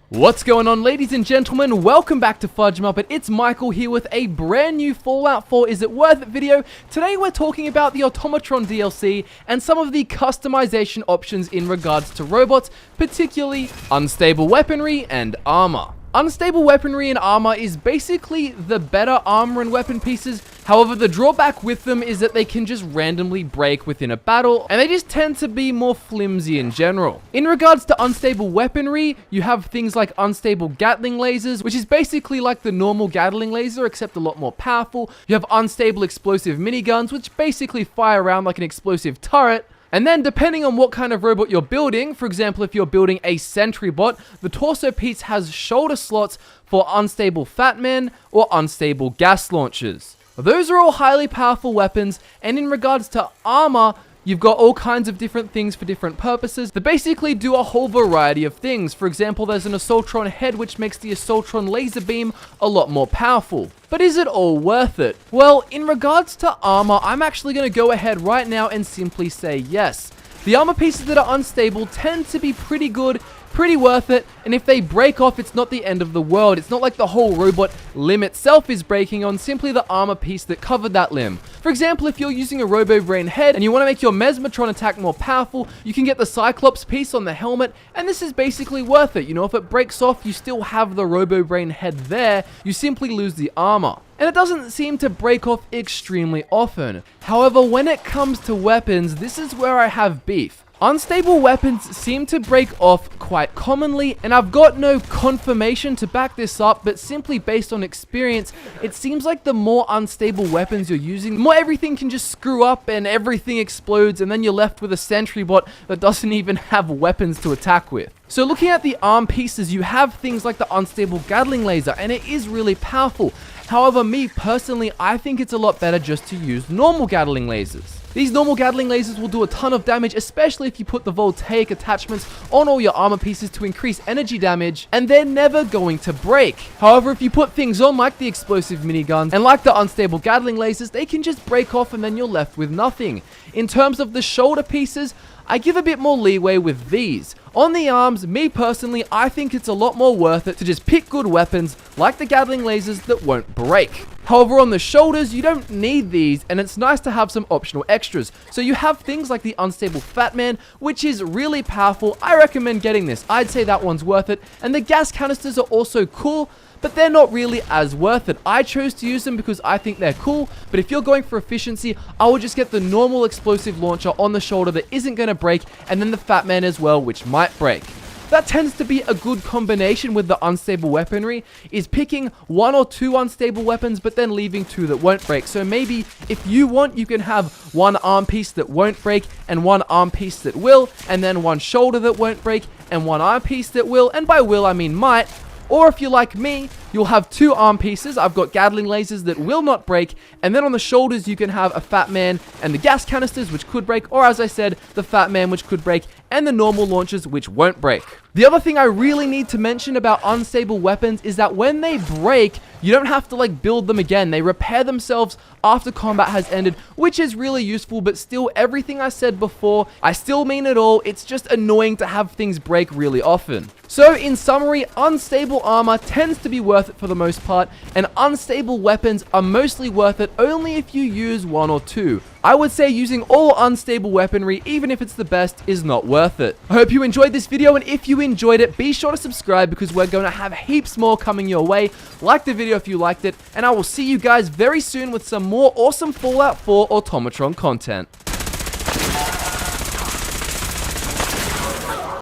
What's going on, ladies and gentlemen? Welcome back to FudgeMuppet. It's Michael here with a brand new Fallout 4 Is It Worth It video. Today we're talking about the Automatron DLC and some of the customization options in regards to robots, particularly unstable weaponry and armor. Unstable weaponry and armor is basically the better armor and weapon pieces. However, the drawback with them is that they can just randomly break within a battle, and they just tend to be more flimsy in general. In regards to unstable weaponry, you have things like unstable Gatling lasers, which is basically like the normal Gatling laser, except a lot more powerful. You have unstable explosive miniguns, which basically fire around like an explosive turret. And then, depending on what kind of robot you're building, for example, if you're building a sentry bot, the torso piece has shoulder slots for unstable fat men or unstable gas launchers. Those are all highly powerful weapons, and in regards to armor, you've got all kinds of different things for different purposes that basically do a whole variety of things. For example, there's an Assaultron head, which makes the Assaultron laser beam a lot more powerful. But is it all worth it? Well, in regards to armor, I'm actually going to go ahead right now and simply say yes. The armor pieces that are unstable tend to be pretty good, pretty worth it, and if they break off, it's not the end of the world. It's not like the whole robot limb itself is breaking on simply the armor piece that covered that limb. For example, if you're using a Robo-Brain head and you want to make your Mesmertron attack more powerful, you can get the Cyclops piece on the helmet, and this is basically worth it. You know, if it breaks off, you still have the Robo-Brain head there, you simply lose the armor. And it doesn't seem to break off extremely often. However, when it comes to weapons, this is where I have beef. Unstable weapons seem to break off quite commonly, and I've got no confirmation to back this up, but simply based on experience, it seems like the more unstable weapons you're using, the more everything can just screw up and everything explodes, and then you're left with a sentry bot that doesn't even have weapons to attack with. So looking at the arm pieces, you have things like the unstable Gatling laser, and it is really powerful. However, me personally, I think it's a lot better just to use normal Gatling lasers. These normal Gatling lasers will do a ton of damage, especially if you put the voltaic attachments on all your armor pieces to increase energy damage, and they're never going to break. However, if you put things on like the explosive miniguns and like the unstable Gatling lasers, they can just break off and then you're left with nothing. In terms of the shoulder pieces, I give a bit more leeway with these. On the arms, me personally, I think it's a lot more worth it to just pick good weapons like the Gatling lasers that won't break. However, on the shoulders, you don't need these, and it's nice to have some optional extras. So you have things like the unstable Fat Man, which is really powerful. I recommend getting this. I'd say that one's worth it. And the gas canisters are also cool, but they're not really as worth it. I chose to use them because I think they're cool, but if you're going for efficiency, I would just get the normal explosive launcher on the shoulder that isn't going to break, and then the Fat Man as well, which might break. That tends to be a good combination with the unstable weaponry, is picking one or two unstable weapons, but then leaving two that won't break. So maybe if you want, you can have one arm piece that won't break, and one arm piece that will, and then one shoulder that won't break, and one arm piece that will, and by will I mean might. Or if you're like me, you'll have two arm pieces. I've got Gatling lasers that will not break, and then on the shoulders you can have a Fat Man and the gas canisters, which could break, or as I said, the Fat Man, which could break, and the normal launchers, which won't break. The other thing I really need to mention about unstable weapons is that when they break, you don't have to build them again. They repair themselves after combat has ended, which is really useful, but still, everything I said before, I still mean it all. It's just annoying to have things break really often. So in summary, unstable armor tends to be worth it for the most part, and unstable weapons are mostly worth it only if you use one or two. I would say using all unstable weaponry, even if it's the best, is not worth it. I hope you enjoyed this video, and if you enjoyed it, be sure to subscribe because we're going to have heaps more coming your way. Like the video if you liked it, and I will see you guys very soon with some more awesome Fallout 4 Automatron content.